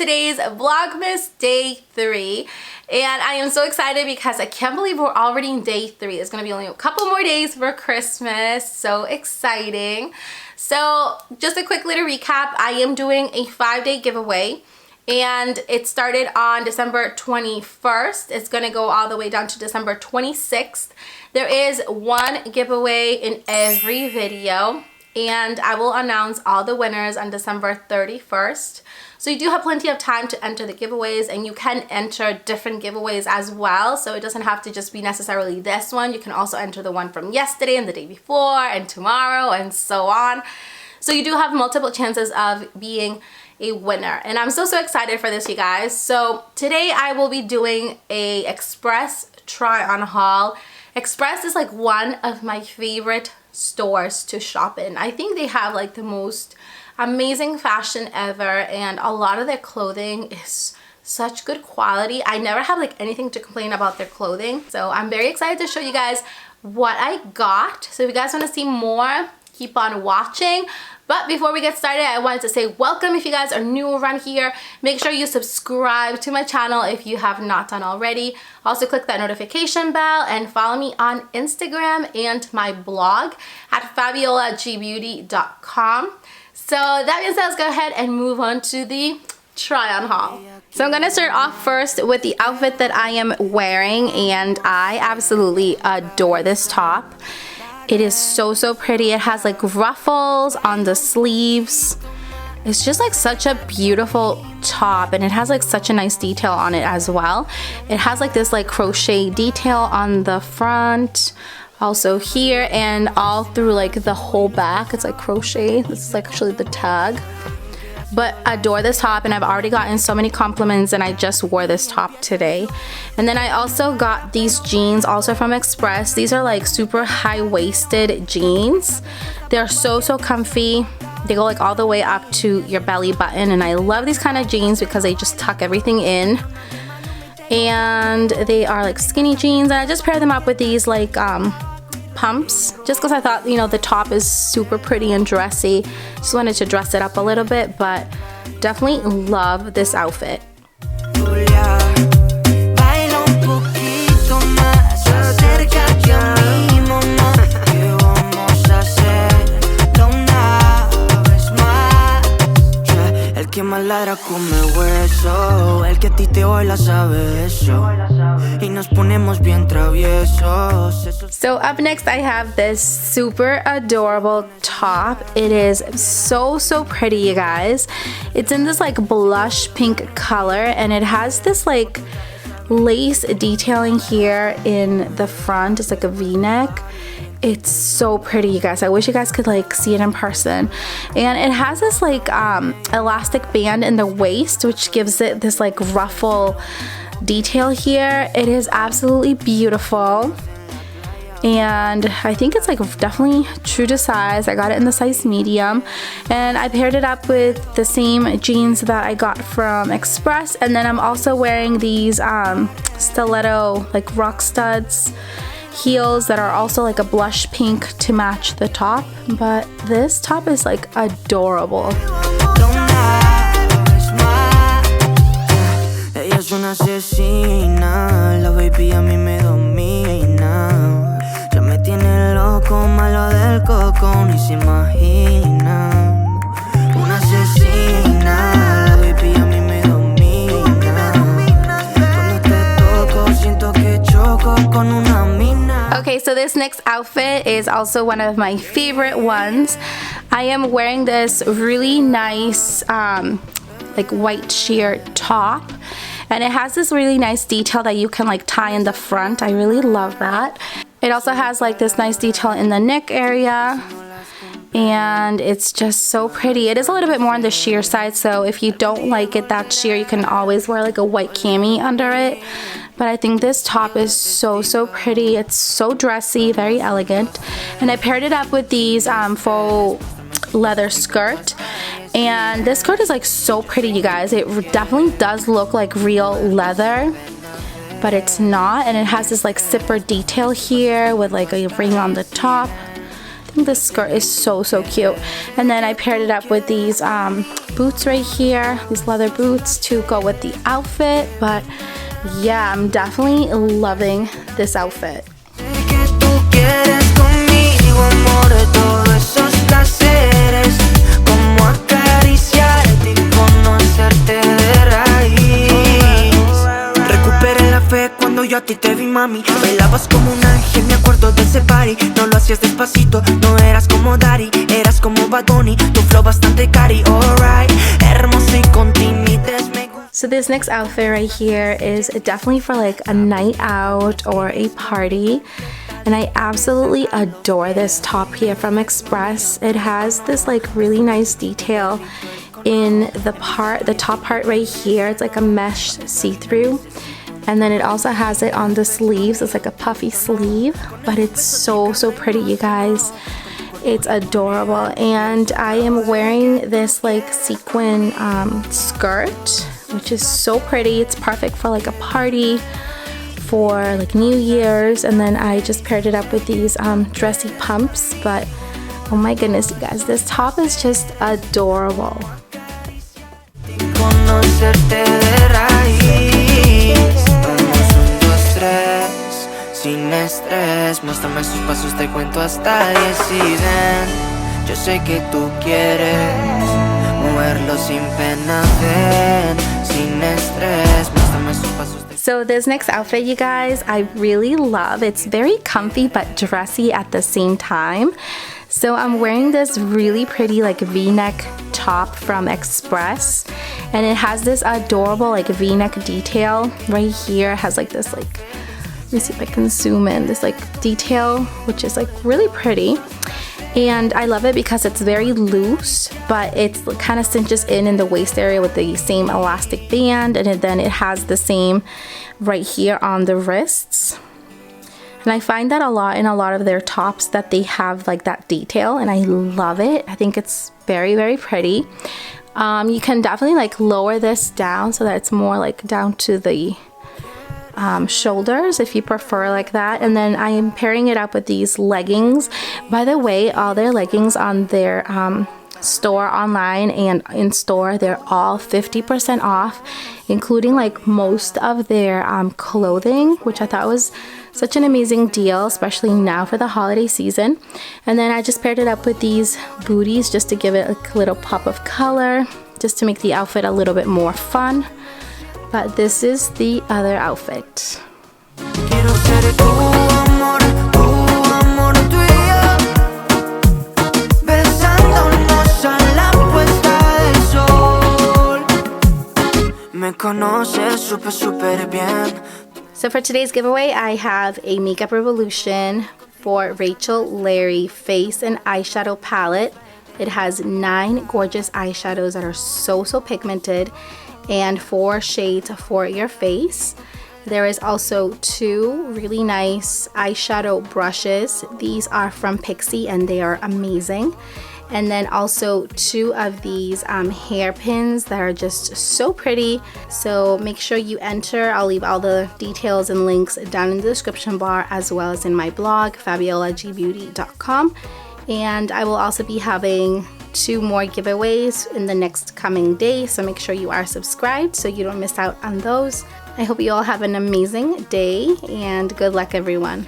today's Vlogmas day 3. And I am so excited because I can't believe we're already in day 3. It's going to be only a couple more days for Christmas. So exciting. So just a quick little recap. I am doing a 5-day giveaway. And it started on December 21st. It's going to go all the way down to December 26th. There is one giveaway in every video. And I will announce all the winners on December 31st. So you do have plenty of time to enter the giveaways, and you can enter different giveaways as well. So it doesn't have to just be necessarily this one. You can also enter the one from yesterday and the day before and tomorrow and so on. So you do have multiple chances of being a winner, and I'm so excited for this, you guys. So today I will be doing a Express try on haul. Express is like one of my favorite stores to shop in. I think they have like the most amazing fashion ever, and a lot of their clothing is such good quality. I never have like anything to complain about their clothing. So I'm very excited to show you guys what I got. So if you guys want to see more, keep on watching. But before we get started, I wanted to say welcome if you guys are new around here. Make sure you subscribe to my channel if you have not done already. Also click that notification bell and follow me on Instagram and my blog at FABIOLAGBEAUTY.com. So that being said, let's go ahead and move on to the try on haul. So I'm gonna start off first with the outfit that I am wearing, and I absolutely adore this top. It is so pretty. It has like ruffles on the sleeves. It's just like such a beautiful top, and it has like such a nice detail on it as well. It has like this like crochet detail on the front, also here, and all through like the whole back. It's like crochet. This is like actually the tag. But adore this top, and I've already gotten so many compliments, and I just wore this top today. And then I also got these jeans also from Express. These are like super high-waisted jeans. They're so comfy. They go like all the way up to your belly button, and I love these kind of jeans because they just tuck everything in. And they are like skinny jeans, and I just paired them up with these like pumps just because I thought, you know, the top is super pretty and dressy. Just wanted to dress it up a little bit, but definitely love this outfit. So up next I have this super adorable top. It is so pretty, you guys. It's in this like blush pink color, and it has this like lace detailing here in the front. It's like a v-neck. It's so pretty, you guys. I wish you guys could like see it in person. And it has this like elastic band in the waist, which gives it this like ruffle detail here. It is absolutely beautiful, and I think it's like definitely true to size. I got it in the size medium, and I paired it up with the same jeans that I got from Express. And then I'm also wearing these stiletto like rock studs heels that are also like a blush pink to match the top. But this top is like adorable. Okay, so this next outfit is also one of my favorite ones. I am wearing this really nice like white sheer top, and it has this really nice detail that you can like tie in the front. I really love that. It also has like this nice detail in the neck area, and it's just so pretty. It is a little bit more on the sheer side, so if you don't like it that sheer, you can always wear like a white cami under it. But I think this top is so pretty. It's so dressy, very elegant. And I paired it up with these faux leather skirt. And this skirt is like so pretty, you guys. It definitely does look like real leather, but it's not. And it has this like zipper detail here with like a ring on the top. think this skirt is so cute. And then I paired it up with these boots right here, these leather boots to go with the outfit. But yeah, I'm definitely loving this outfit. Yo a ti te vi, mami, bailabas como un ángel, me acuerdo de ese party. No lo hacías despacito, no eras como Daddy, eras como Bad Bunny, tu flow bastante cari, alright, hermoso y con timides me gusta. So this next outfit right here is definitely for like a night out or a party. And I absolutely adore this top here from Express. It has this like really nice detail in the top part right here. It's like a mesh see-through. And then it also has it on the sleeves. It's like a puffy sleeve, but it's so pretty, you guys. It's adorable. And I am wearing this like sequin skirt, which is so pretty. It's perfect for like a party, for like New Year's. And then I just paired it up with these dressy pumps. But oh my goodness, you guys, this top is just adorable. Sin estrés, muéstrame sus pasos, te cuento hasta 10 y ven. Yo sé que tú quieres moverlo sin pena, ven. Sin estrés, muéstrame sus pasos. So this next outfit, you guys, I really love. It's very comfy but dressy at the same time. So I'm wearing this really pretty like v-neck top from Express, and it has this adorable like v-neck detail right here. It has like this like, let me see if I can zoom in, this like detail, which is like really pretty. And I love it because it's very loose, but it's kind of cinches in the waist area with the same elastic band, and then it has the same right here on the wrists. And I find that a lot in a lot of their tops, that they have like that detail, and I love it. I think it's very pretty. You can definitely like lower this down so that it's more like down to the shoulders if you prefer like that. And then I am pairing it up with these leggings. By the way, all their leggings on their store online and in store, they're all 50% off, including like most of their clothing, which I thought was such an amazing deal, especially now for the holiday season. And then I just paired it up with these booties just to give it a little pop of color, just to make the outfit a little bit more fun. But this is the other outfit. So for today's giveaway, I have a Makeup Revolution for Rachel Larry face and eyeshadow palette. It has 9 gorgeous eyeshadows that are so pigmented, and 4 shades for your face. There is also 2 really nice eyeshadow brushes. These are from Pixie and they are amazing. And then also 2 of these hairpins that are just so pretty. So make sure you enter. I'll leave all the details and links down in the description bar, as well as in my blog, FABIOLAGBEAUTY.com. And I will also be having 2 more giveaways in the next coming days, so make sure you are subscribed so you don't miss out on those. I hope you all have an amazing day, and good luck everyone.